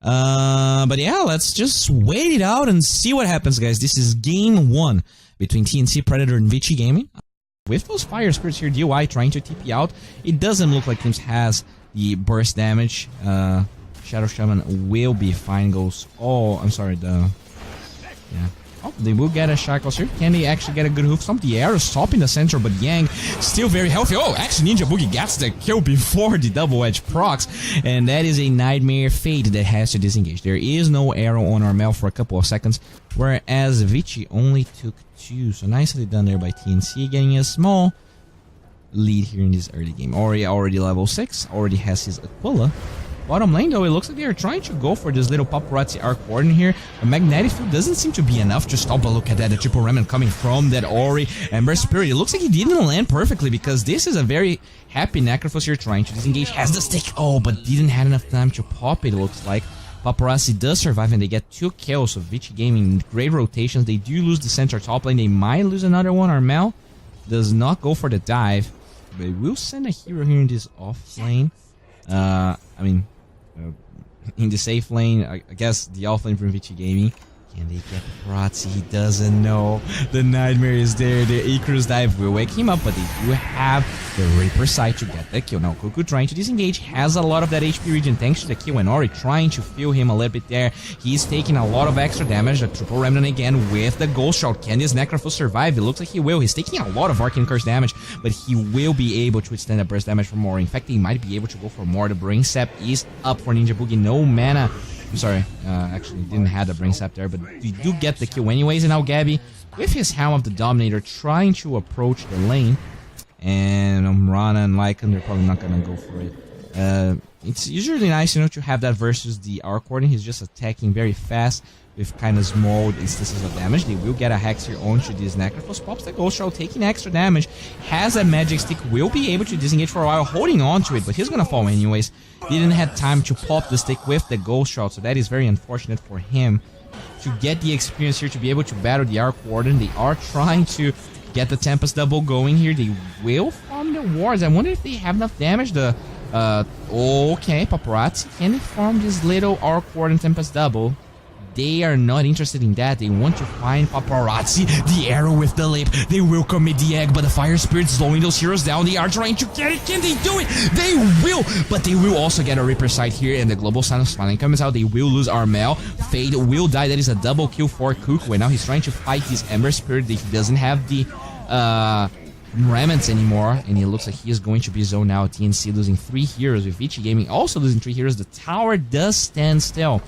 But yeah, let's just wait it out and see what happens, guys. This is game 1 between TNC, Predator, and Vici Gaming. With those Fire Spirits here, DOI trying to TP out, it doesn't look like Teams has the burst damage. Shadow Shaman will be fine, goes... Oh, I'm sorry, yeah. Oh, they will get a Shackles here. Can they actually get a good hoof stomp? The arrow stopping the center, but Yang still very healthy. Oh, actually Ninja Boogie gets the kill before the double edge procs. And that is a Nightmare Fate that has to disengage. There is no arrow on Armel for a couple of seconds, whereas Vici only took 2. So nicely done there by TNC, getting a small lead here in this early game. Ori already level 6, already has his Aquila. Bottom lane though, it looks like they are trying to go for this little paparazzi arc warden here. A magnetic field doesn't seem to be enough to stop, but look at that, the triple remnant coming from that Ori Ember Spirit. It looks like he didn't land perfectly because this is a very happy Necrophos here trying to disengage. Has the stick, oh, but didn't have enough time to pop it, looks like. Paparazzi does survive and they get 2 kills, so Vici Gaming, great rotations. They do lose the center top lane, they might lose another one. Armel does not go for the dive. They will send a hero here in this off lane. In the safe lane, I guess the off lane from Vici Gaming. Can they get Paparazzi? He doesn't know. The Nightmare is there. The Icarus dive will wake him up, but they do have the Reaper side to get that kill. Now, Cuckoo trying to disengage, has a lot of that HP regen thanks to the kill, and Ori trying to feel him a little bit there. He's taking a lot of extra damage. The triple remnant again with the Ghost Shroud. Can this Necrophos survive? It looks like he will. He's taking a lot of Arcane Curse damage, but he will be able to withstand the burst damage from Ori. In fact, he might be able to go for more. The Brain Sap is up for Ninja Boogie. No mana. I'm sorry, actually didn't have the Brain Sap there, but we do get the kill anyways. And now Gabby, with his Helm of the Dominator, trying to approach the lane. And Rana and Lycan, they're probably not gonna go for it. It's usually nice, you know, to have that versus the Arc Warden. He's just attacking very fast with kind of small instances of damage. They will get a Hex here onto this Necrophos. Pops the Ghost Shroud, taking extra damage. Has a Magic Stick, will be able to disengage for a while, holding on to it, but he's gonna fall anyways. Didn't have time to pop the stick with the Ghost Shroud, so that is very unfortunate for him. To get the experience here, to be able to battle the Arc Warden, they are trying to get the Tempest double going here. They will farm the wards. I wonder if they have enough damage. Okay, Paparazzi, can they farm this little Arc Warden Tempest double? They are not interested in that. They want to find Paparazzi, the arrow with the lip. They will commit the egg, but the Fire Spirit slowing those heroes down. They are trying to get it. Can they do it? They will, but they will also get a Reaper sight here, and the Global Sign of Smiling comes out. They will lose Armel. Fade will die. That is a double kill for Cuckoo, and now he's trying to fight this Ember Spirit. He doesn't have the remnants anymore, and it looks like he is going to be zoned out. TNC losing 3 heroes, with Vici Gaming also losing 3 heroes. The tower does stand still.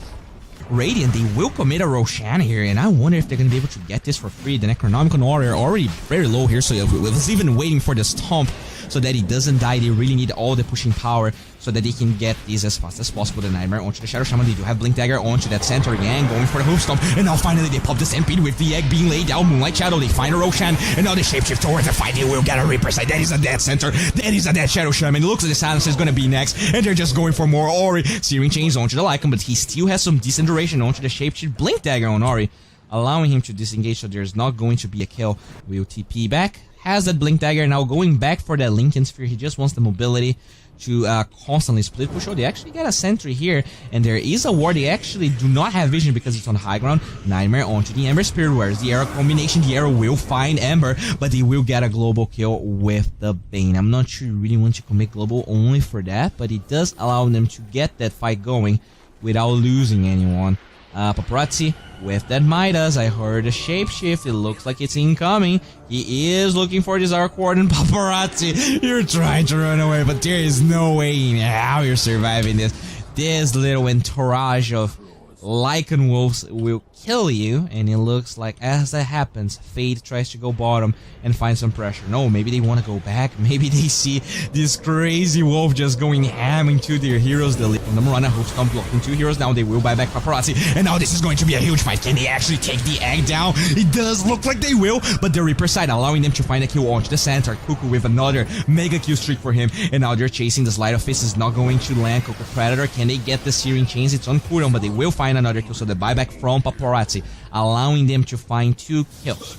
Radiant, they will commit a Roshan here, and I wonder if they're going to be able to get this for free. The Necronomicon Warrior already very low here, so it was even waiting for the stomp so that he doesn't die. They really need all the pushing power so that they can get this as fast as possible. The Nightmare onto the Shadow Shaman. They do have Blink Dagger onto that center. Yang going for the hoof stomp, and now finally they pop the Stampede with the egg being laid down. Moonlight Shadow, they find a Roshan, and now they shapeshift towards the fight. They will get a Reaper side. That is a dead center. That is a dead Shadow Shaman. It looks like the Silencer is going to be next, and they're just going for more Ori. Searing Chains onto the Lycan, but he still has some decent duration onto the Shapeshift. Blink Dagger on Ori, allowing him to disengage, so there's not going to be a kill. Will TP back. Has that Blink Dagger, now going back for that Lincoln Sphere. He just wants the mobility to constantly split push. Oh, they actually get a sentry here, and there is a ward. They actually do not have vision because it's on high ground. Nightmare onto the Ember Spirit. Where's the arrow combination? The arrow will find Ember, but they will get a global kill with the Bane. I'm not sure you really want to commit global only for that, but it does allow them to get that fight going without losing anyone. Paparazzi with that Midas. I heard a shapeshift. It looks like it's incoming. He is looking for this Arc Warden. Paparazzi, you're trying to run away, but there is no way in how you're surviving this. This little entourage of Lycan Wolves will kill you, and it looks like as that happens, Fade tries to go bottom and find some pressure. No, maybe they want to go back. Maybe they see this crazy wolf just going ham into their heroes. The Morana hooks come blocking 2 heroes down. They will buy back Paparazzi, and now this is going to be a huge fight. Can they actually take the egg down? It does look like they will, but the Reaper side allowing them to find a kill onto the center. Cuckoo with another mega kill streak for him, and now they're chasing. The Slide of Fist is not going to land. Cuckoo Predator, can they get the Searing Chains? It's on cooldown, but they will find another kill, so the buyback from Paparazzi, allowing them to find 2 kills.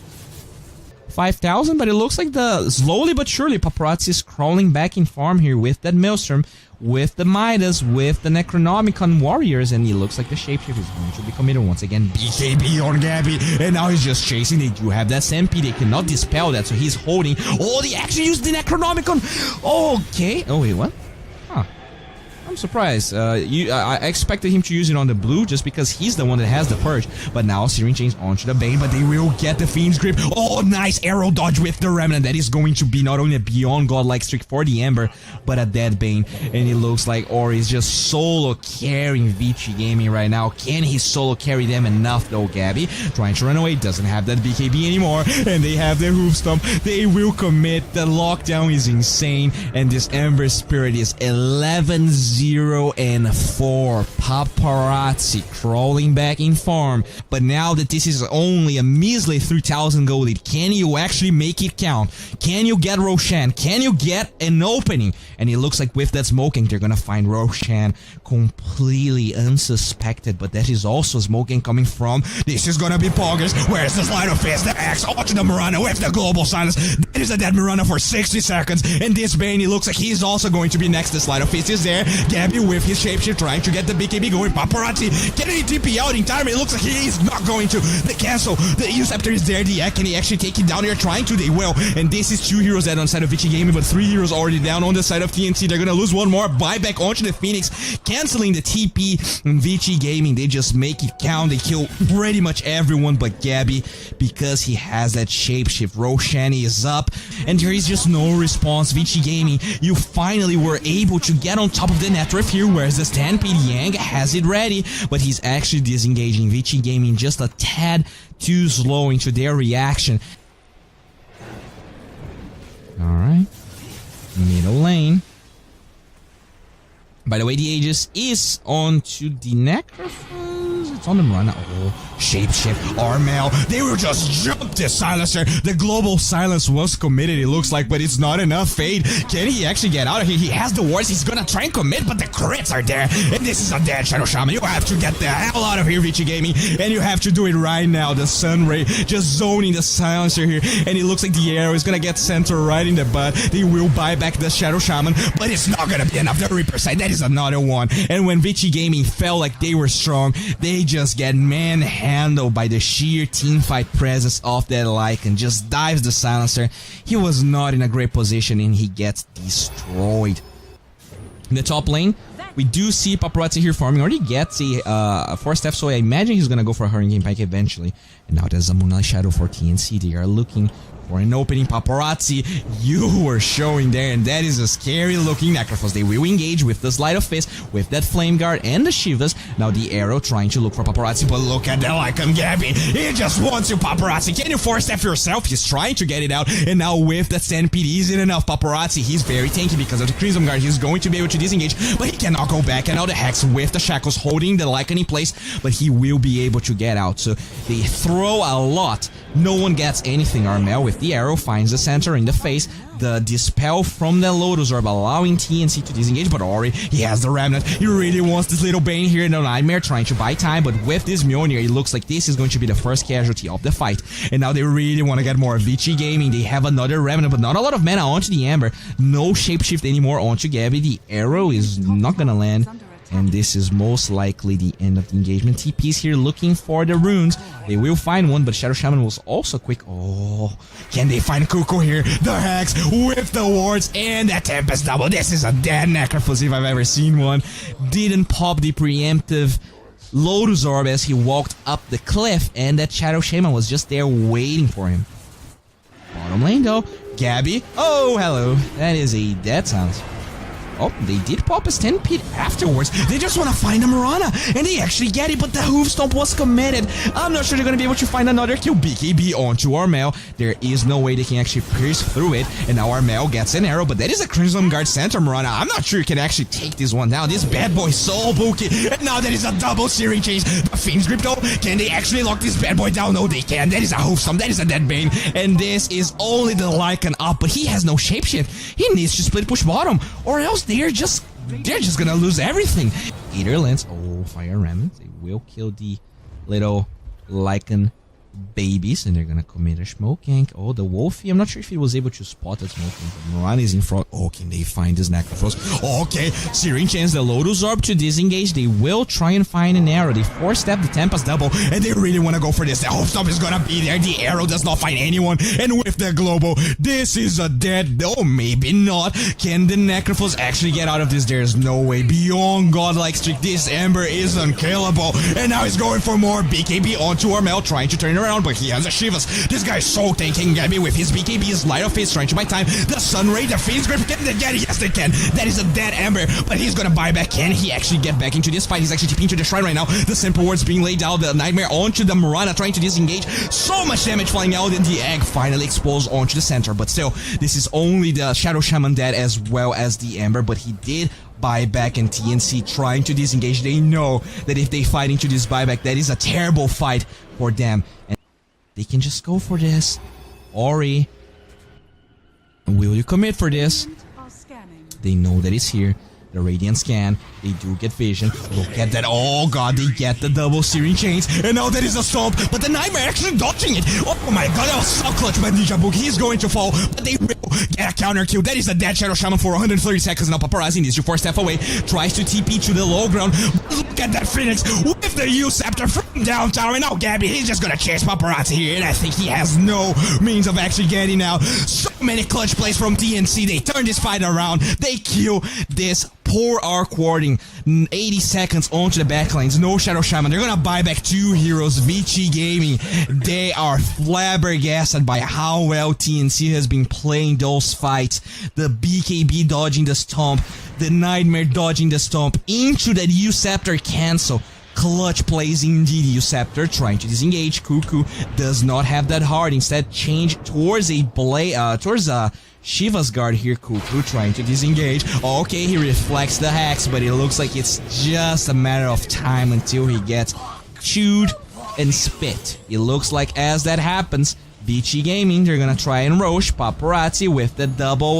5,000, but it looks like slowly but surely Paparazzi is crawling back in farm here with that Maelstrom. with the Midas, with the Necronomicon warriors, and he looks like the shapeshift is going to be committed once again. BKB on Gabby, and now he's just chasing. They do have that Stampede, they cannot dispel that, so he's holding. Oh, they actually used the Necronomicon. Okay. Oh wait, what? Huh. I'm surprised. I expected him to use it on the blue just because he's the one that has the purge. But now Searing Chains onto the Bane, but they will get the Fiend's Grip. Oh, nice arrow dodge with the Remnant. That is going to be not only a beyond godlike streak for the Ember, but a dead Bane. And it looks like Ori is just solo carrying Vici Gaming right now. Can he solo carry them enough though, Gabby? Trying to run away, doesn't have that BKB anymore. And they have their Hoof Stomp. They will commit. The lockdown is insane. And this Ember Spirit is 11-0 and 4. Paparazzi crawling back in farm. But now that this is only a measly 3,000 gold lead, can you actually make it count? Can you get Roshan? Can you get an opening? And it looks like with that smoking, they're gonna find Roshan completely unsuspected. But that is also smoking coming from. This is gonna be Poggers. Where's the slide of fist? The axe onto the Mirana with the global silence. That is a dead Mirana for 60 seconds. And this Bane, it looks like he's also going to be next. The slide of fist is there. Gabby with his shapeshift trying to get the BKB going. Paparazzi getting a TP out in time. It looks like he is not going to. The cancel. The Uceptor is there. The Ek, can he actually take it down? They're trying to. They will. And this is 2 heroes dead on the side of Vici Gaming, but 3 heroes already down on the side of TNC. They're gonna lose one more. Buyback onto the Phoenix, canceling the TP. And Vici Gaming, they just make it count. They kill pretty much everyone but Gabby because he has that shapeshift. Roshani is up, and there is just no response. Vici Gaming, you finally were able to get on top of the net here, whereas the Stampede Yang has it ready, but he's actually disengaging. Vici Gaming just a tad too slow into their reaction. Alright. Middle lane. By the way, the Aegis is on to the Necrophos. It's on the run. Oh, shapeshift. Armel. They will just jump this silencer. The global silence was committed, it looks like, but it's not enough. Fade. Can he actually get out of here? He has the wards. He's gonna try and commit, but the crits are there. And this is a dead Shadow Shaman. You have to get the hell out of here, Vici Gaming. And you have to do it right now. The Sunray just zoning the silencer here. And it looks like the arrow is gonna get sent right in the butt. They will buy back the Shadow Shaman, but it's not gonna be enough. The Reaper side, that is another one. And when Vici Gaming felt like they were strong, they just get manhandled by the sheer teamfight presence of that Lycan, and just dives the silencer. He was not in a great position and he gets destroyed. In the top lane, we do see Paparazzi here farming. Already gets a 4-step, so I imagine he's gonna go for a Hurricane Pike eventually. And now there's a Moonlight Shadow for TNC. They are looking for an opening. Paparazzi, you were showing there, and that is a scary looking Necrophos. They will engage with the Slide of Fist, with that Flame Guard and the Shivas. Now the arrow trying to look for Paparazzi, but look at the Lycan Gabby. He just wants you, Paparazzi. Can you 4-step yourself? He's trying to get it out, and now with that Stampede isn't enough. Paparazzi, he's very tanky because of the Crimson Guard. He's going to be able to disengage, but he cannot go back. And now the Hex with the Shackles holding the Lycan in place, but he will be able to get out. So they throw a lot. No one gets anything. Armel with the arrow finds the center in the face. The Dispel from the Lotus Orb allowing TNC to disengage, but Ori, he has the Remnant. He really wants this little Bane here in the Nightmare, trying to buy time, but with this Mjolnir, it looks like this is going to be the first casualty of the fight. And now they really want to get more. Vici Gaming, they have another Remnant, but not a lot of mana onto the Ember. No shapeshift anymore onto Gabby. The arrow is not gonna land. And this is most likely the end of the engagement. TP's here looking for the runes. They will find one, but Shadow Shaman was also quick. Oh, can they find Kuko here? The Hex with the wards and the Tempest double. This is a dead Necrophos if I've ever seen one. Didn't pop the preemptive Lotus Orb as he walked up the cliff, and that Shadow Shaman was just there waiting for him. Bottom lane though. Gabby. Oh, hello. That is a dead silence. Oh, they did pop a Stampede afterwards. They just want to find a Mirana, and they actually get it, but the Hoof Stomp was committed. I'm not sure they're going to be able to find another kill. BKB onto Armel. There is no way they can actually pierce through it, and now Armel gets an arrow, but that is a Crimson Guard Center Mirana. I'm not sure you can actually take this one down. This bad boy is so bulky, and now there is a double Searing Chains. The Fiend's Grip though, can they actually lock this bad boy down? No, they can. That is a Hoof Stomp, that is a dead Bane, and this is only the Lycan up, but he has no shapeshift. He needs to split push bottom, or else they're just gonna lose everything. Eater lands. Oh, Fire Remnants. They will kill the little Lycan babies, and they're gonna commit a smoke gank. Oh, the Wolfie, I'm not sure if he was able to spot that smoke gank, but Moran is in front. Oh, can they find this Necrophos? Okay, Searing Chance, the Lotus Orb to disengage. They will try and find an arrow. They four-step the Tempest double, and they really want to go for this. The Hope is gonna be there. The arrow does not find anyone, and with the global, this is a dead. Oh, maybe not. Can the Necrophos actually get out of this? There's no way. Beyond godlike streak, this Ember is unkillable, and now he's going for more. BKB onto Armel, trying to turn around, but he has a Shivas. This guy is so tanking Gabby with his BKB, his light of face, trying to buy time. The Sun Ray, the Phoenix Grip, can they get it? Yes, they can. That is a dead Ember, but he's gonna buy back. Can he actually get back into this fight? He's actually TPing into the Shrine right now. The Simple Words being laid down, the Nightmare onto the Murana, trying to disengage. So much damage flying out, and the Egg finally exposed onto the center, but still, this is only the Shadow Shaman dead as well as the Ember, but he did buyback, and TNC trying to disengage. They know that if they fight into this buyback, that is a terrible fight for them, and they can just go for this. Ori, will you commit for this? They know that it's here. The Radiant Scan, they do get vision. Look at that. Oh god, they get the double Searing Chains, and now that is a stomp, but the Nightmare actually dodging it. Oh my god, that was so clutch by Ninja Book. He's going to fall, but they will get a counter kill. That is a dead Shadow Shaman for 130 seconds. Now Paparazzi needs to 4-step away, tries to TP to the low ground. Look at that Phoenix with the U-Scepter from downtown, and now Gabby, he's just gonna chase Paparazzi here, and I think he has no means of actually getting out. So many clutch plays from TNC. They turn this fight around. They kill this poor arc warding. 80 seconds onto the backlines. No Shadow Shaman. They're gonna buy back 2 heroes. Vici Gaming, they are flabbergasted by how well TNC has been playing those fights. The BKB dodging the stomp, the Nightmare dodging the stomp into that U-Scepter cancel. Clutch plays indeed. U-Scepter trying to disengage. Cuckoo does not have that heart. Instead, change towards a Shiva's guard here. Cuckoo trying to disengage. Okay, he reflects the hacks, but it looks like it's just a matter of time until he gets chewed and spit. It looks like as that happens, Vici Gaming, they're gonna try and roach. Paparazzi with the double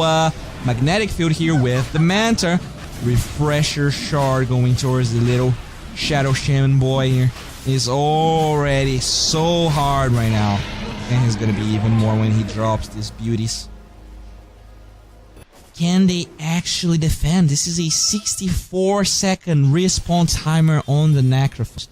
magnetic field here with the Manta. Refresher shard going towards the little Shadow Shaman boy here. Is already so hard right now, and he's gonna be even more when he drops these beauties. Can they actually defend? This is a 64-second respawn timer on the Necrophos.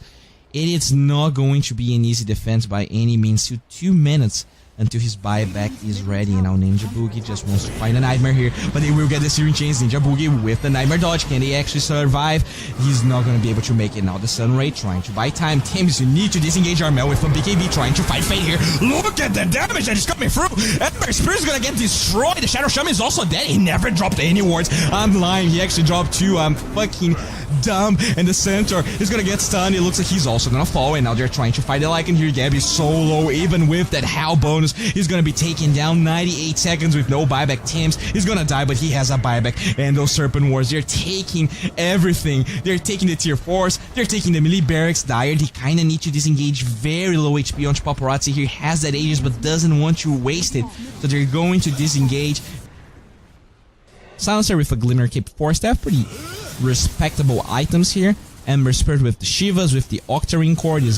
It is not going to be an easy defense by any means. 2 minutes until his buyback is ready, and now Ninja Boogie just wants to find a Nightmare here, but they will get the Searing Chains. Ninja Boogie with the Nightmare dodge. Can they actually survive? He's not going to be able to make it. Now the Sunray trying to buy time. Tims, you need to disengage Armel with a BKB trying to fight Fate here. Look at the damage that is coming through. Ember Spirit is going to get destroyed. The Shadow Shaman is also dead. He never dropped any wards. I'm lying. He actually dropped 2. I'm fucking dumb. And the center is going to get stunned. It looks like he's also going to fall, and now they're trying to fight the Lycan here. Gabby's so low. Even with that Howl bonus, he's going to be taken down. 98 seconds with no buyback. Tims is going to die, but he has a buyback. And those Serpent Wars, they're taking everything. They're taking the tier 4s. They're taking the melee barracks. Dire, they kind of need to disengage. Very low HP onto Paparazzi here. Has that Aegis, but doesn't want to waste it. So they're going to disengage. Silencer with a Glimmer Cape 4-step. Pretty respectable items here. Ember Spirit with the Shivas, with the Octarine Core. This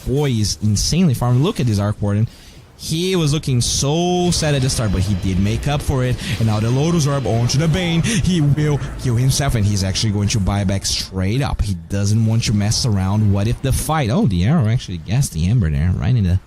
boy is insanely farmed. Look at this Arc Warden. He was looking so sad at the start, but he did make up for it. And now the Lotus Orb onto the Bane. He will kill himself, and he's actually going to buy back straight up. He doesn't want to mess around. What if the fight... Oh, the arrow actually gassed the Ember there, right in the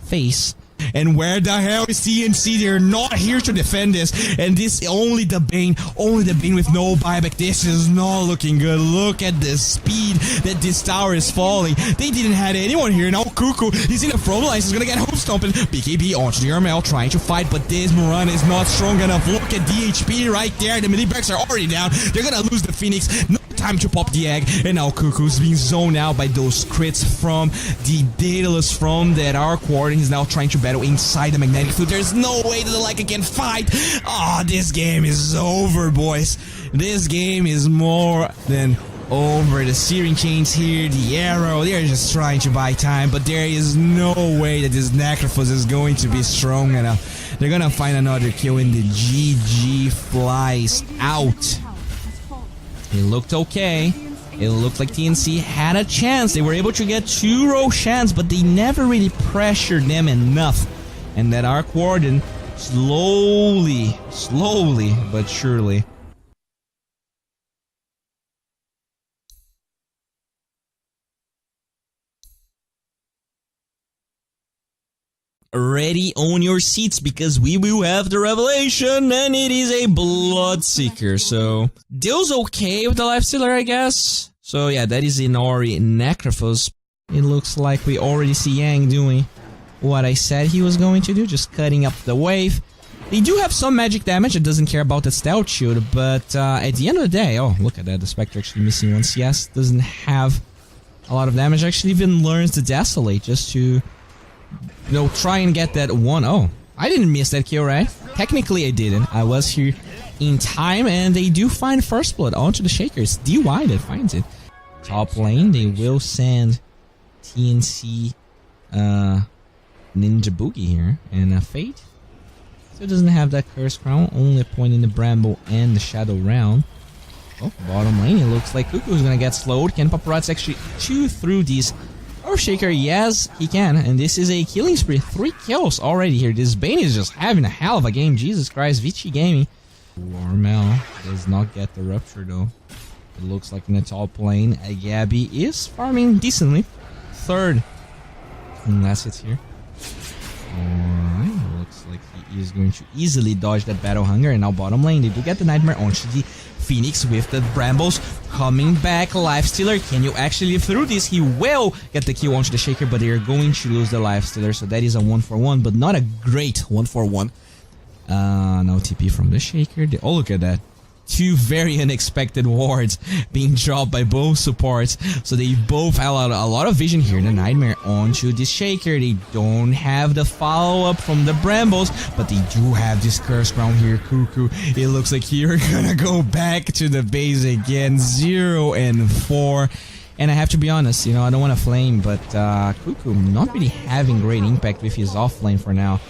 face. And where the hell is TNC? They're not here to defend this. And this, only the Bane with no buyback. This is not looking good. Look at the speed that this tower is falling. They didn't have anyone here. Now Cuckoo, he's in the front lines. He's gonna get home stomping. BKB onto the Armel trying to fight, but this Murana is not strong enough. Look at DHP right there. The mini barracks are already down. They're gonna lose the Phoenix. No time to pop the egg. And now Cuckoo's being zoned out by those crits from the Daedalus from that Arc Warden. He's now trying to battle inside the magnetic field. There's no way that the Lycan can fight. Ah, this game is over, boys. This game is more than over. The Searing Chains here, the arrow, they're just trying to buy time, but there is no way that this Necrophos is going to be strong enough. They're gonna find another kill, and the GG flies out. It looked okay. It looked like TNC had a chance. They were able to get 2 Roshans, but they never really pressured them enough. And that Arc Warden slowly but surely ready on your seats, because we will have the revelation, and it is a Bloodseeker. So Dill's okay with the Lifestealer, I guess. So yeah, that is Inori Necrophos. It looks like we already see Yang doing what I said he was going to do, just cutting up the wave. They do have some magic damage. It doesn't care about the stealth shield, but at the end of the day, oh, look at that. The Spectre actually missing 1 CS. Doesn't have a lot of damage. Actually even learns to Desolate just to, try and get that one. Oh, I didn't miss that kill, right? Technically, I didn't. I was here in time, and they do find First Blood onto the Shaker. It's DY that finds it. Top lane, they will send TNC Ninja Boogie here, and Fate. So it doesn't have that Curse Crown, only a point in the Bramble and the Shadow Round. Oh, bottom lane, it looks like Cuckoo is gonna get slowed. Can Paparazzi actually chew through these Shaker? Yes, he can, and this is a killing spree. 3 kills already here. This Bane is just having a hell of a game. Jesus Christ, Vici Gaming. Warmel does not get the Rupture though. It looks like in the top lane, Gabby is farming decently. 3rd, and that's it here. Alright, looks like he is going to easily dodge that Battle Hunger, and now bottom lane, they do get the Nightmare onto the Phoenix with the Brambles coming back. Lifestealer, can you actually live through this? He will get the kill onto the Shaker, but they are going to lose the Lifestealer, so that is a 1-for-1, but not a great 1-for-1. Now TP from the Shaker. Oh, look at that. 2 very unexpected wards being dropped by both supports, so they both allowed a lot of vision here. The Nightmare onto this Shaker. They don't have the follow-up from the Brambles, but they do have this Curse Crown here. Cuckoo, it looks like you're gonna go back to the base again. 0-4. And I have to be honest, I don't want to flame, but Cuckoo not really having great impact with his offlane for now.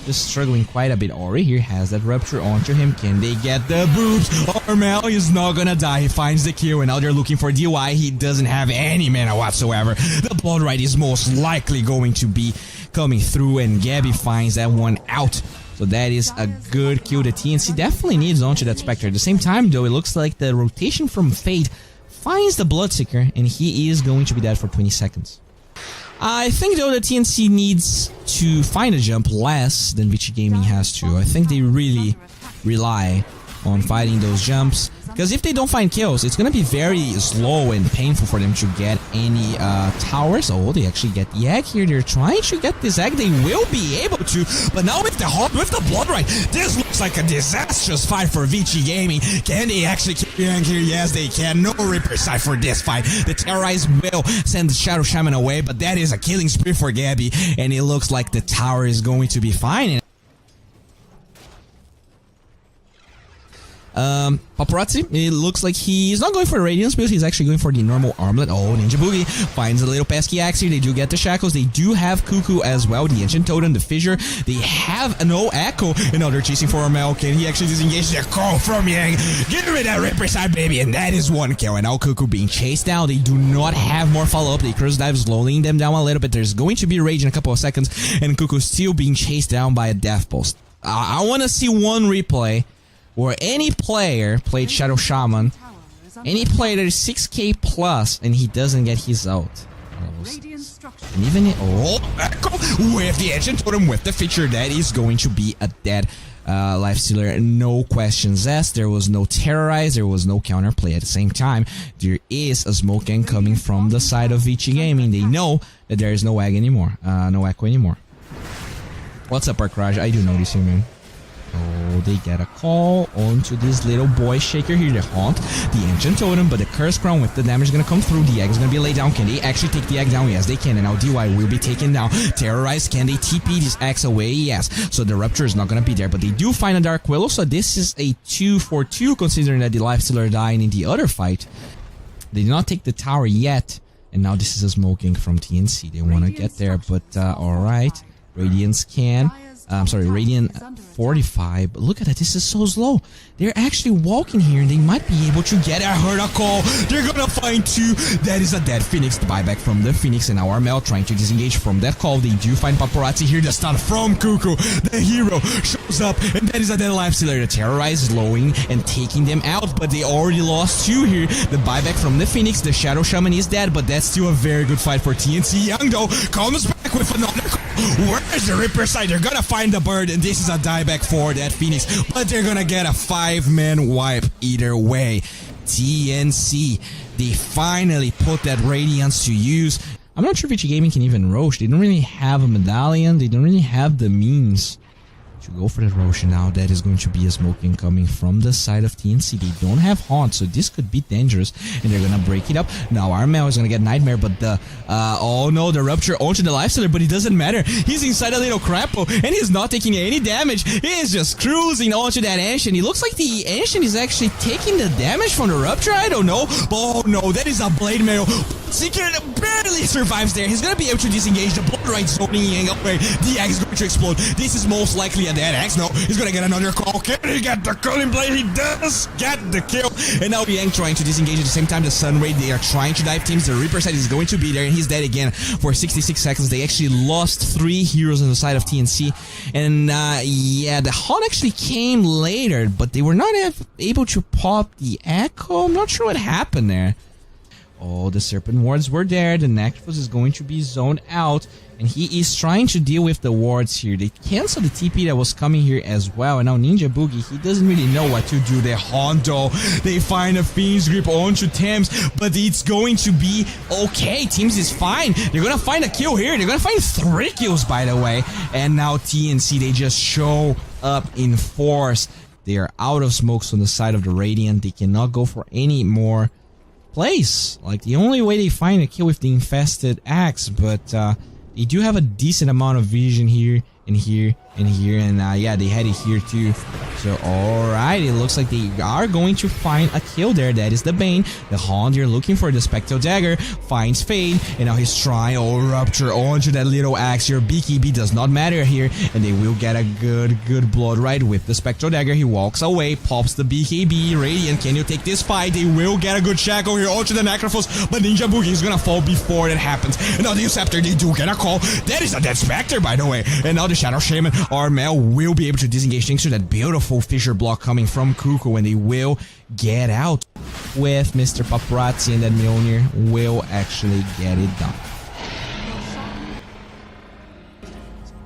Just struggling quite a bit. Ori here has that Rupture onto him. Can they get the boobs? Armel is not gonna die. He finds the kill, and now they're looking for DY. He doesn't have any mana whatsoever. The Blood Rite is most likely going to be coming through, and Gabby finds that one out. So that is a good kill. The TNC definitely needs onto that Spectre. At the same time, though, it looks like the rotation from Fate finds the Bloodseeker, and he is going to be dead for 20 seconds. I think, though, the TNC needs to find a jump less than Vici Gaming has to. I think they really rely on fighting those jumps, because if they don't find kills, it's gonna be very slow and painful for them to get any towers. Oh, they actually get the egg here. They're trying to get this egg. They will be able to, but now with the Blood Rite, this looks like a disastrous fight for Vici Gaming. Can they actually kill the egg here? Yes, they can. No Reaper side for this fight. The Terrorize will send the Shadow Shaman away, but that is a killing spree for Gabby, and it looks like the tower is going to be fine. Paparazzi, it looks like he's not going for a Radiance build, he's actually going for the normal Armlet. Oh, Ninja Boogie finds a little pesky axe here. They do get the Shackles, they do have Cuckoo as well, the Ancient Totem, the Fissure. They have no Echo, and now they're chasing for Armel. Can he actually disengage the call from Yang? Get rid of that Ripper side, baby, and that is 1 kill. And now Cuckoo being chased down. They do not have more follow-up. They cross dive, slowing them down a little bit. There's going to be rage in a couple of seconds, and Cuckoo still being chased down by a Death Pulse. I want to see one replay where any player played Shadow Shaman, any player that is 6k plus, and he doesn't get his ult. And even Echo with the Ancient Totem with the feature, that is going to be a dead Lifestealer. No questions asked. There was no Terrorize, there was no counterplay. At the same time, there is a smoke gang coming from the side of Vici Gaming. They know that there is no egg anymore, no Echo anymore. What's up, Arkraj? I do notice you, man. Oh, they get a call onto this little boy Shaker here. They haunt the Ancient Totem, but the Curse Crown with the damage is going to come through. The egg is going to be laid down. Can they actually take the egg down? Yes, they can. And now DY will be taken down. Terrorize, can they TP this axe away? Yes. So the Rupture is not going to be there, but they do find a Dark Willow. So this is a 2-for-2, considering that the Lifestealer dying in the other fight. They did not take the tower yet, and now this is a smoking from TNC. They want to get there, but alright. Radiance can I'm sorry, Radiant 45. But look at that, this is so slow. They're actually walking here and they might be able to get a call. They're gonna find 2. That is a dead Phoenix. The buyback from the Phoenix, and now Armel trying to disengage from that call. They do find Paparazzi here. The stun from Cuckoo. The hero shows up, and that is a dead Lifestealer. The Terrorize slowing and taking them out, but they already lost 2 here. The buyback from the Phoenix. The Shadow Shaman is dead, but that's still a very good fight for TNC. Young though comes back with another call. Where is the Reaper side? They're gonna find the bird, and this is a dieback for that Phoenix, but they're gonna get a 5-man wipe either way. TNC, they finally put that Radiance to use. I'm not sure if VG Gaming can even Roche. They don't really have a medallion. They don't really have the means to go for that Roche. Now that is going to be a smoking coming from the side of TNC. They don't have Haunt, so this could be dangerous, and they're gonna break it up. Now Armel is gonna get Nightmare, but the oh no, the Rupture onto the Lifestealer, but it doesn't matter. He's inside a little Crapple, and he's not taking any damage. He is just cruising onto that Ancient. It looks like the Ancient is actually taking the damage from the Rupture. I don't know, but oh no, that is a Blade Mail. Seeker barely survives there. He's gonna be able to disengage the Blood Right zoning away. The Axe is going to explode. This is most likely a dead Axe. No, he's gonna get another call. Can he get the Culling Blade? He does get the kill. And now Yang trying to disengage at the same time. The Sun Ray, they are trying to dive teams. The Reaper side is going to be there, and he's dead again for 66 seconds. They actually lost 3 heroes on the side of TNC. And yeah, the Haunt actually came later, but they were not able to pop the Echo. I'm not sure what happened there. Oh, the Serpent Wards were there. The Necrophos is going to be zoned out, and he is trying to deal with the wards here. They canceled the TP that was coming here as well, and now Ninja Boogie, he doesn't really know what to do. They Hondo, they find a Fiend's Grip onto Thames, but it's going to be okay. Teams is fine. They're gonna find a kill here. They're gonna find 3 kills, by the way. And now TNC, they just show up in force. They are out of smokes on the side of the Radiant. They cannot go for any more plays. Like, the only way they find a kill with the Infested Axe, but they do have a decent amount of vision here and here and here, and yeah, they had it here too. So alright, it looks like they are going to find a kill there. That is the Bane. The Haunt, you're looking for the Spectral Dagger, finds Fade, and now he's trying Rupture onto that little Axe. Your BKB does not matter here, and they will get a good Blood Right with the Spectral Dagger. He walks away, pops the BKB. Radiant, can you take this fight? They will get a good shackle here onto the Necrophos, but Ninja Boogie is gonna fall before that happens. And now the Usurper, they do get a call. That is a dead Spectre, by the way. And now the Shadow Shaman, Armel, will be able to disengage thanks to that beautiful Fissure block coming from Cuckoo, and they will get out with Mr. Paparazzi, and that Mjolnir will actually get it done.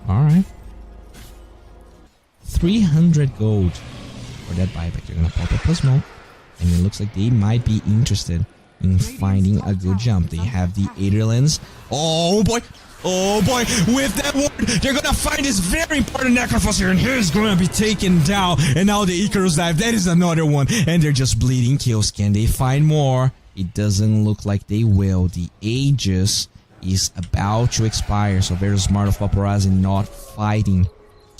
Alright. 300 gold for that buyback. You're gonna pop up a smoke, and it looks like they might be interested in finding a good jump. They have the Aetherlands. Oh boy! Oh boy, with that ward, they're gonna find this very important Necrophos here, and he's gonna be taken down. And now the Icarus dive, that is another one, and they're just bleeding kills. Can they find more? It doesn't look like they will. The Aegis is about to expire, so very smart of Paparazzi not fighting.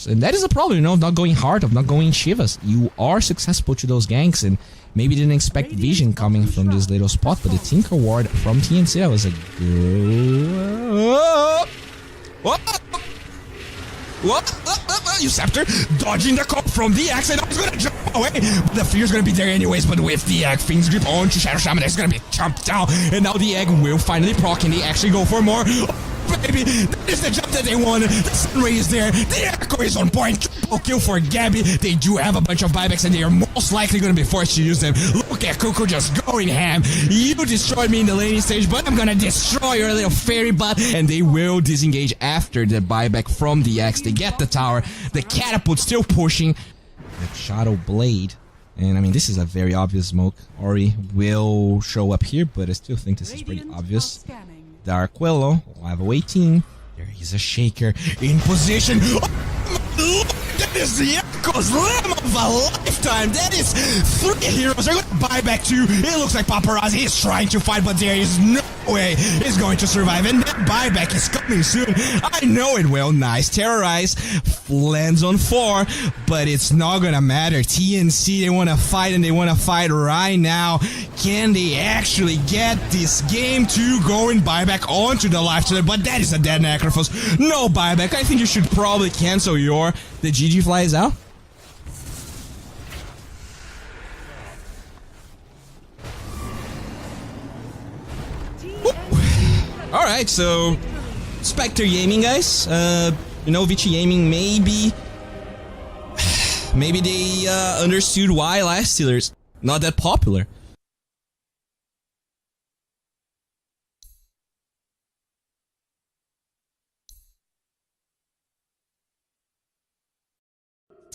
And that is a problem, you know, of not going hard, of not going Shivas. You are successful to those ganks, and maybe didn't expect vision coming from this little spot, but the Tinker Ward from TNC, that was a good... What? Usurper dodging the call from the Axe, and he's gonna jump away. But the Fear's gonna be there anyways, but with the Egg, Fiend's Grip onto Shadow Shaman, it's gonna be jumped down. And now the Egg will finally proc, and they actually go for more. Baby, that is the jump that they wanted. The Sunray is there. The Echo is on point. Triple kill for Gabby. They do have a bunch of buybacks, and they are most likely going to be forced to use them. Look at Cuckoo just going ham. You destroyed me in the laning stage, but I'm going to destroy your little fairy butt. And they will disengage after the buyback from the X. They get the tower. The Catapult still pushing. The Shadow Blade. And I mean, this is a very obvious smoke. Ori will show up here, but I still think this is pretty obvious. Dark Willow, level 18. There is a Shaker in position. Oh, that is the Echo's Lamb of a lifetime. That is 3 heroes. They're going to buy back 2. It looks like Paparazzi is trying to fight, but there is no way is going to survive, and that buyback is coming soon. I know it will. Nice terrorize, lands on 4, but it's not gonna matter. TNC, they want to fight, and they want to fight right now. Can they actually get this game to go and buyback onto the live channel? But that is a dead necrophos. No buyback. I think you should probably cancel your. The GG flies out. Alright, so Spectre Gaming, guys. You know, Vici Gaming maybe they understood why last Steelers not that popular.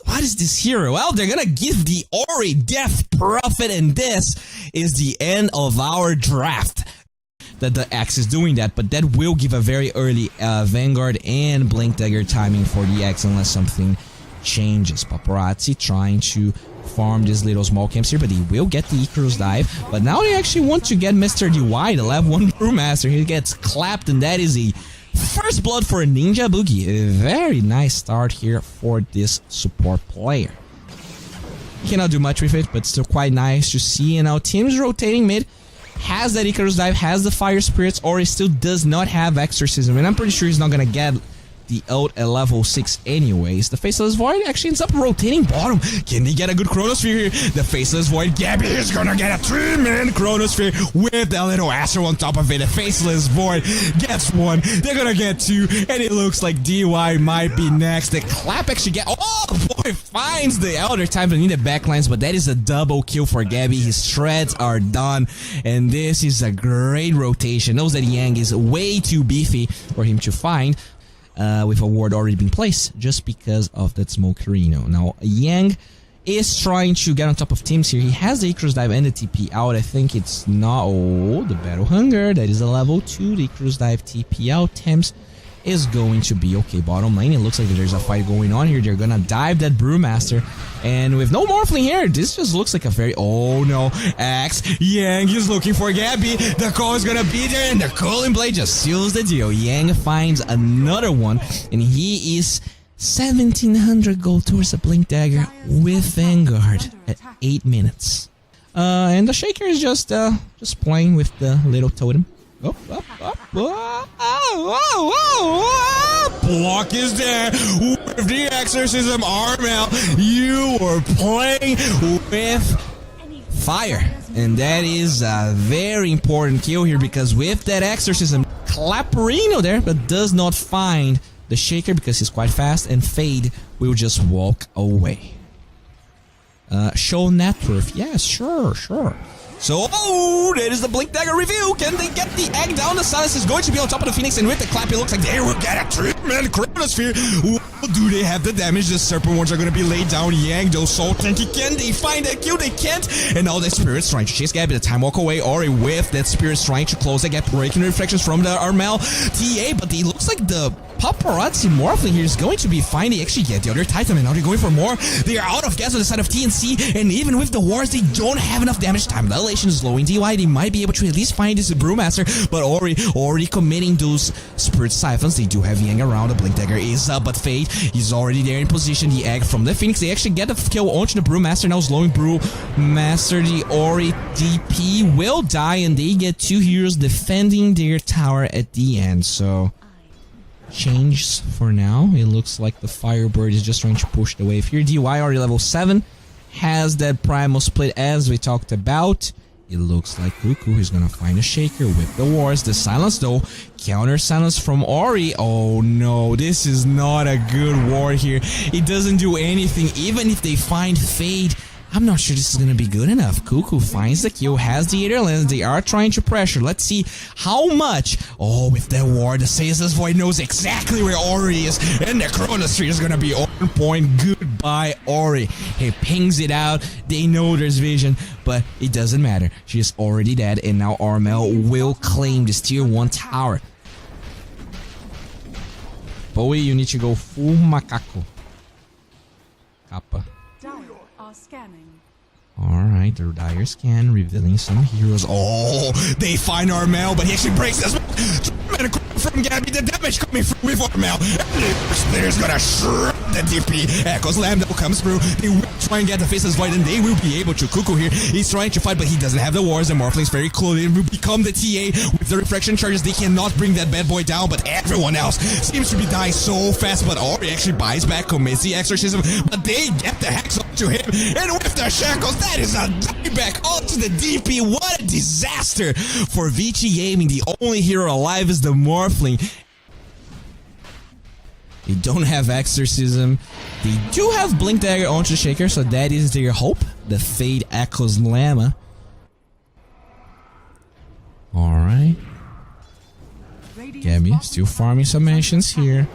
What is this hero? Well, they're gonna give the Ori Death Prophet, and this is the end of our draft. That the X is doing that, but that will give a very early Vanguard and Blink Dagger timing for the X unless something changes. Paparazzi trying to farm these little small camps here, but he will get the Icarus dive. But now they actually want to get Mr. DY, the level 1 Brewmaster. He gets clapped, and that is a first blood for Ninja Boogie. A very nice start here for this support player. He cannot do much with it, but still quite nice to see. And now teams rotating mid. Has that Icarus dive, has the fire spirits, or he still does not have exorcism, and I'm pretty sure he's not gonna get the ult at level 6 anyways. The Faceless Void actually ends up rotating bottom. Can they get a good Chronosphere here? The Faceless Void, Gabby is gonna get a 3-man Chronosphere with that little Astro on top of it. The Faceless Void gets 1, they're gonna get 2, and it looks like DY might be next. The Clap actually get, oh boy, finds the Elder time to need the backlines, but that is a double kill for Gabby. His shreds are done, and this is a great rotation. Knows that Yang is way too beefy for him to find. With a ward already being placed just because of that smoke Reno. Now, Yang is trying to get on top of teams here. He has the Icarus dive and the TP out. I think it's not. Oh, the Battle Hunger. That is a level 2. The Icarus dive TP out. Temps is going to be okay. Bottom lane, it looks like there's a fight going on here. They're gonna dive that Brewmaster. And with no Morphling here, this just looks like a very... Oh no, X, Yang is looking for Gabby. The call is gonna be there, and the Cooling Blade just seals the deal. Yang finds another one, and he is 1700 gold towards a Blink Dagger with Vanguard at 8 minutes. And the Shaker is just playing with the little totem. Up. Block is there with the exorcism. Armel, you were playing with fire, and that is a very important kill here, because with that exorcism, Clapperino there, but does not find the Shaker because he's quite fast, and Fade will just walk away. Show net worth. Yes, sure. So, oh, that is the Blink Dagger review. Can they get the egg down? The Silence is going to be on top of the Phoenix, and with the clap, it looks like they will get a 3-man Chronosphere. Do they have the damage? The Serpent Wards are going to be laid down. Yang, those Soul Tanky, can they find that kill? They can't. And now the Spirit's trying to chase Gabby. The time walk away. Ori with that Spirit's trying to close the gap, breaking reflections from the Armel TA, but it looks like the Paparazzi Morphling here is going to be fine. They actually get the other Titan, and now they're going for more. They are out of gas on the side of TNC, and even with the wars, they don't have enough damage. Time dilation is slowing DY. They might be able to at least find this Brewmaster, but Ori already committing those Spirit Siphons. They do have Yang around. The Blink Dagger is up, but Fate is already there in position. The egg from the Phoenix. They actually get the kill onto the Brewmaster. Now slowing Brewmaster. The Ori DP will die, and they get 2 heroes defending their tower at the end. So changes for now. It looks like the Firebird is just trying to push the wave here. DY already level 7, has that Primal Split as we talked about. It looks like Cuckoo is gonna find a Shaker with the wars. The Silence though, counter Silence from Ori. Oh no, this is not a good war here. It doesn't do anything. Even if they find Fade, I'm not sure this is gonna be good enough. Cuckoo finds the kill, has the Aether Lens. They are trying to pressure. Let's see how much. Oh, with that ward, the Faceless Void knows exactly where Ori is, and the Chronosphere is gonna be on point. Goodbye, Ori. He pings it out. They know there's vision, but it doesn't matter. She is already dead, and now Armel will claim this tier 1 tower. Bowie, you need to go full macaco. Kappa. Scanning. Alright, the dire scan revealing some heroes. Oh, they find Armel, but he actually breaks this. From Gabby, the damage coming through with Armel. There's gonna shred the DP. Echo's Lambda comes through. They will try and get the faces void, and they will be able to. Cuckoo here, he's trying to fight, but he doesn't have the wars. The Morphling's very close. It will become the TA with the refraction charges. They cannot bring that bad boy down, but everyone else seems to be dying so fast. But Ori actually buys back, commits the exorcism, but they get the hex onto him, and with the shackles, that is a dieback onto the DP. What a disaster for Vici Gaming. The only hero alive is the Morphling. They don't have exorcism. They do have blink dagger onto the shaker, so that is their hope. The fade echoes Llama. Alright. Gabby still farming some mansions here.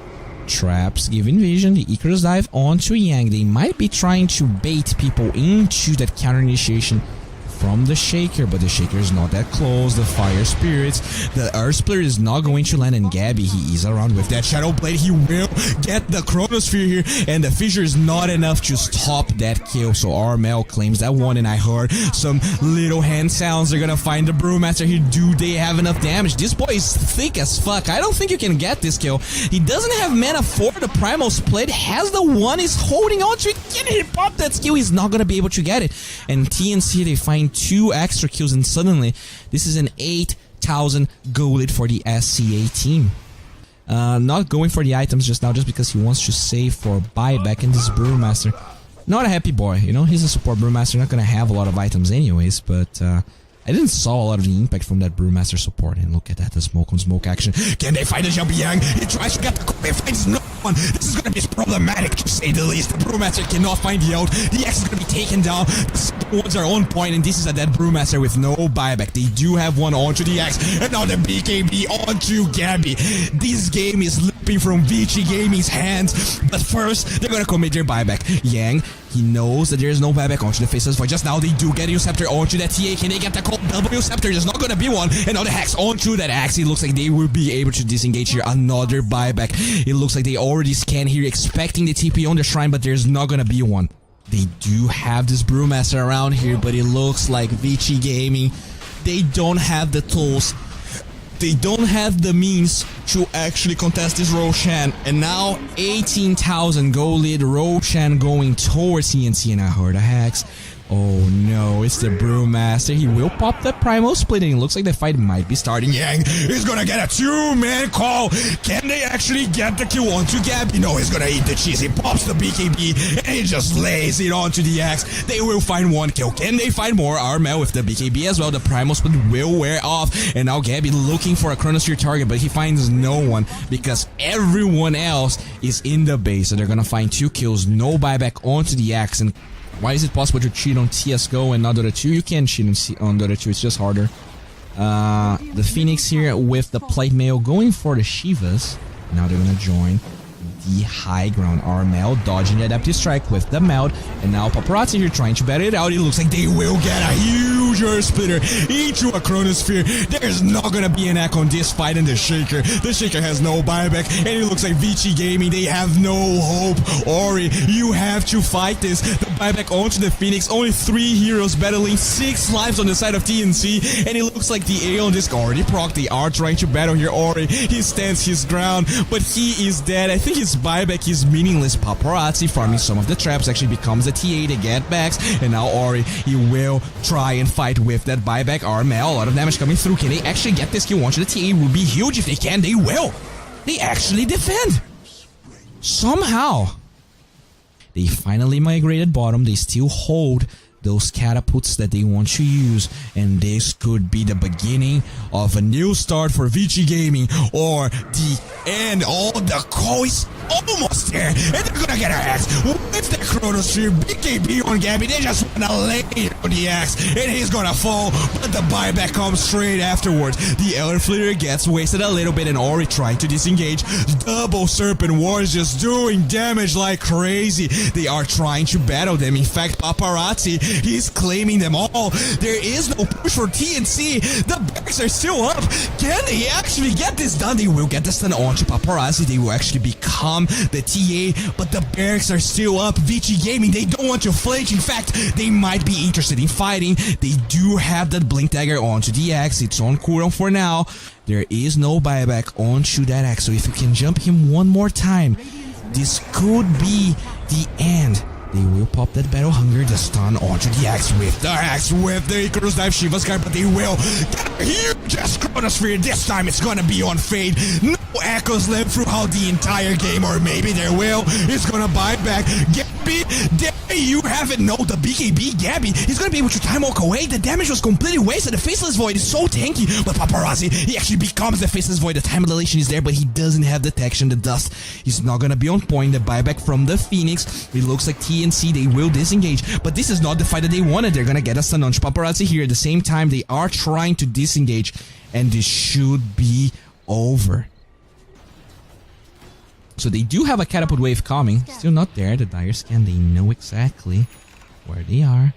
Traps giving vision. The Icarus dive onto Yang. They might be trying to bait people into that counter initiation from the shaker, but the shaker is not that close. The fire spirits, the earth splitter is not going to land, and Gabby, he is around with that shadow blade. He will get the chronosphere here, and the fissure is not enough to stop that kill. So Armel claims that one, and I heard some little hand sounds. They're gonna find the Brewmaster here. Do they have enough damage? This boy is thick as fuck. I don't think you can get this kill. He doesn't have mana for the primal split. Has the one, is holding on to it. Can he pop that skill? He's not gonna be able to get it. And TNC, they find 2 extra kills, and suddenly this is an 8,000 gold lead for the SCA team. Not going for the items just now, just because he wants to save for buyback. And this Brewmaster, not a happy boy, you know. He's a support Brewmaster, not gonna have a lot of items anyways, but I didn't saw a lot of the impact from that Brewmaster support. And look at that, the smoke on smoke action. Can they find the Jumpy Yang? He tries to get the core, he finds no one. This is gonna be problematic to say the least. The Brewmaster cannot find the ult. The X is gonna be taken down. The ones are on point, and this is a dead Brewmaster with no buyback. They do have one onto the X, and now the BKB onto Gabby. This game is slipping from Vici Gaming's hands, but first they're gonna commit their buyback. Yang, he knows that there is no buyback onto the faces void. Just now they do get a Scepter onto that TA. Can they get the cold W Scepter? There's not gonna be one. And now the Hex onto that Axe. It looks like they will be able to disengage here. Another buyback. It looks like they already scan here, expecting the TP on the shrine, but there's not gonna be one. They do have this Brewmaster around here, but it looks like Vici Gaming, they don't have the tools. They don't have the means to actually contest this Roshan. And now 18,000 gold lead. Roshan going towards TNC, and I heard a Hex. Oh no, it's the Brewmaster. He will pop the primal split, and it looks like the fight might be starting. Yang is gonna get a 2-man call. Can they actually get the kill onto Gabby? No, he's gonna eat the cheese. He pops the BKB, and he just lays it onto the Axe. They will find 1 kill. Can they find more? Armel with the BKB as well. The primal split will wear off, and now Gabby looking for a Chronosphere target, but he finds no one because everyone else is in the base. So they're gonna find 2 kills, no buyback onto the Axe. And why is it possible to cheat on CSGO and not Dota 2? You can cheat on Dota 2, it's just harder. The Phoenix here with the Plate Mail going for the Shivas. Now they're gonna join the high ground. Armel dodging the Adaptive Strike with the Meld, and now Paparazzi here trying to battle it out. It looks like they will get a huge Earth Splitter into a Chronosphere. There's not gonna be an echo on this fight in the Shaker. The Shaker has no buyback, and it looks like Vici Gaming, they have no hope. Ori, you have to fight this. The buyback onto the Phoenix, only 3 heroes battling 6 lives on the side of TNC, and it looks like the A on disc already proc. They are trying to battle here. Ori, he stands his ground, but he is dead. I think his buyback is meaningless. Paparazzi farming some of the traps actually becomes the TA to get backs, and now Ori, he will try and fight with that buyback. Armel, a lot of damage coming through. Can they actually get this kill onto the TA? It will be huge if they can. They will. They actually defend. Somehow. They finally migrated bottom. They still hold those catapults that they want to use, and this could be the beginning of a new start for Vici Gaming, or the end. Oh, the call is almost there, and they're gonna get a Axe with the Chronosphere. BKB on Gabby, they just wanna lay it on the Axe, and he's gonna fall, but the buyback comes straight afterwards. The Elder Flitter gets wasted a little bit, and Ori trying to disengage. Double Serpent Wars just doing damage like crazy. They are trying to battle them. In fact, Paparazzi, he's claiming them all. There is no push for TNC. The backs are still up. Can they actually get this done? They will get the stun onto Paparazzi. They will actually become from the TA, but the barracks are still up. Vici Gaming, they don't want to flinch. In fact, they might be interested in fighting. They do have that blink dagger onto the axe. It's on cooldown for now. There is no buyback onto that axe, so if you can jump him one more time, this could be the end. They will pop that Battle Hunger, the stun onto the axe with the Icarus Dive Shiva's guard, but they will get a huge Chronosphere. This time it's gonna be on Fade. No echoes live throughout the entire game, or maybe there will. It's gonna buy back. Gabby, there you have it. No, the BKB Gabby, he's gonna be able to time walk away. The damage was completely wasted. The Faceless Void is so tanky, but Paparazzi, he actually becomes the Faceless Void. The time dilation is there, but he doesn't have detection. The dust is not gonna be on point. The buyback from the Phoenix, it looks like TNC, they will disengage, but this is not the fight that they wanted. They're gonna get a stun on Paparazzi here. At the same time, they are trying to disengage, and this should be over. So they do have a catapult wave coming. Still not there. The dire scan, they know exactly where they are.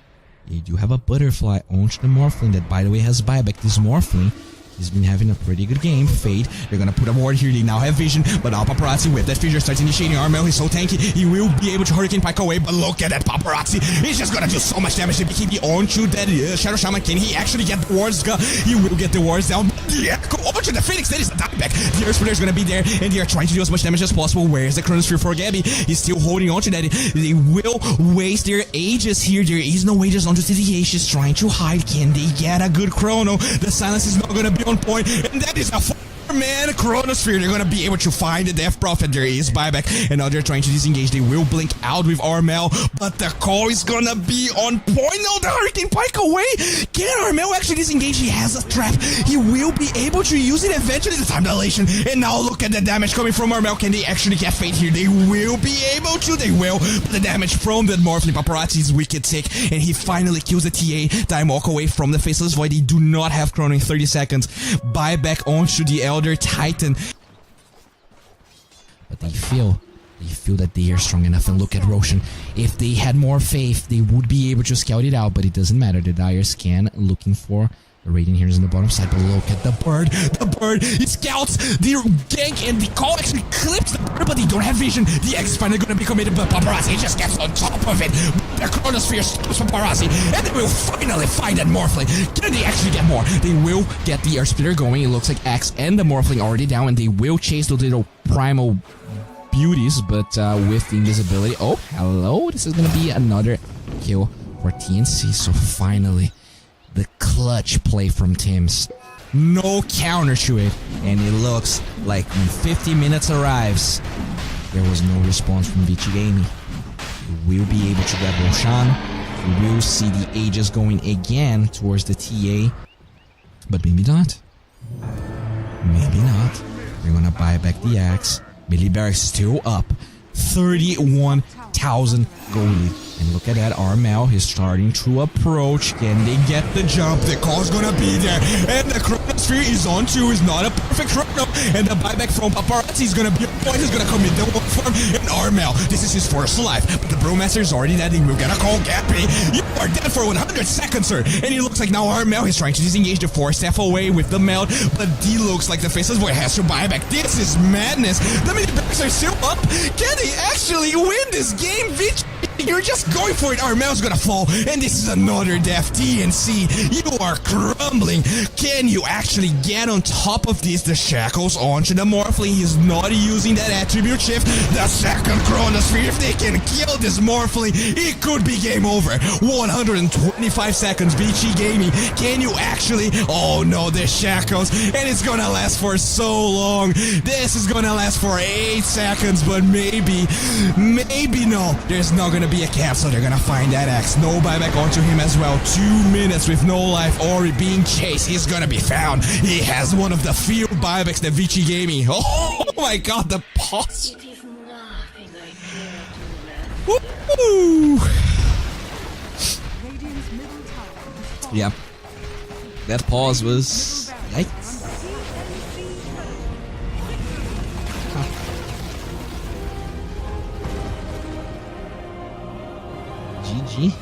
They do have a butterfly onto the Morphling that, by the way, has buyback. This Morphling, he's been having a pretty good game. Fade, they're gonna put a ward here. They now have vision, but now Paparazzi with that fissure starts initiating Armel. He's so tanky. He will be able to Hurricane Pike away, but look at that Paparazzi. He's just gonna do so much damage. The BKB onto that Shadow Shaman. Can he actually get the wards? He will get the wards down. Yeah, go over to the Phoenix. That is the dieback. The Earth Splitter is gonna be there, and they are trying to do as much damage as possible. Where's the Chronosphere for Gabby? He's still holding on to that. They will waste their ages here. There is no ages onto TDA. She's trying to hide. Can they get a good chrono? The silence is not gonna be on point, and that is a 4-man Chronosphere. They're gonna be able to find the Death Prophet. There is buyback, and now they're trying to disengage. They will blink out with Armel, but the call is gonna be on point. No, the Hurricane Pike away. Can Armel actually disengage? He has a trap. He will be able to use it eventually. The time dilation, and now look at the damage coming from Armel. Can they actually get Fate here? They will be able to. They will. But the damage from that Morphling Paparazzi is wicked sick, and he finally kills the TA. Time walk away from the Faceless Void. They do not have chrono in 30 seconds. Buyback onto the Elder Titan. But they feel that they are strong enough. And look at Roshan. If they had more faith, they would be able to scout it out, but it doesn't matter. The dire scan looking for the Radiant here is on the bottom side, but look at the bird. The bird, it scouts the gank, and the call actually clips the bird, but they don't have vision. The X is finally gonna be committed, but Paparazzi just gets on top of it. The Chronosphere stops Paparazzi, and they will finally find that Morphling. Can they actually get more? They will get the Air Splitter going. It looks like X and the Morphling already down, and they will chase those little primal beauties, but with the invisibility. Oh, hello. This is gonna be another kill for TNC. So finally, the clutch play from Tim's. No counter to it, and it looks like when 50 minutes arrives, there was no response from Vici Gaming. We will be able to get Roshan. We will see the Aegis going again towards the TA, but maybe not. Maybe not. They're gonna buy back the axe. Billy Barracks still up. 31,000 gold lead. And look at that, Armel is starting to approach. Can they get the jump? The call's gonna be there. And the Chronosphere is on too. It's not a perfect chrono. And the buyback from Paparazzi is gonna be a point. He's gonna commit the one form. And Armel, this is his first life. But the Brewmaster is already dead. We're gonna call Gappy. You are dead for 100 seconds, sir. And it looks like now Armel is trying to disengage the 4-step away with the melt. But D looks like the Faceless Boy has to buy back. This is madness. The mini backs are still up. Can they actually win this game, Vitch? You're just going for it. Armel's gonna fall, and this is another death. TNC, you are crumbling. Can you actually get on top of this? The shackles onto the Morphling. He's not using that attribute shift. The second Chronosphere. If they can kill this Morphling, it could be game over. 125 seconds. Vici Gaming. Can you actually? Oh no, the shackles, and it's gonna last for so long. This is gonna last for 8 seconds, but maybe no. There's not gonna be a cancel. They're gonna find that axe. No buyback onto him as well. 2 minutes with no life. Ori being chased. He's gonna be found. He has one of the few buybacks that Vici Gaming. Oh my god, the pause. Woo! Yeah. That pause was yikes. GG.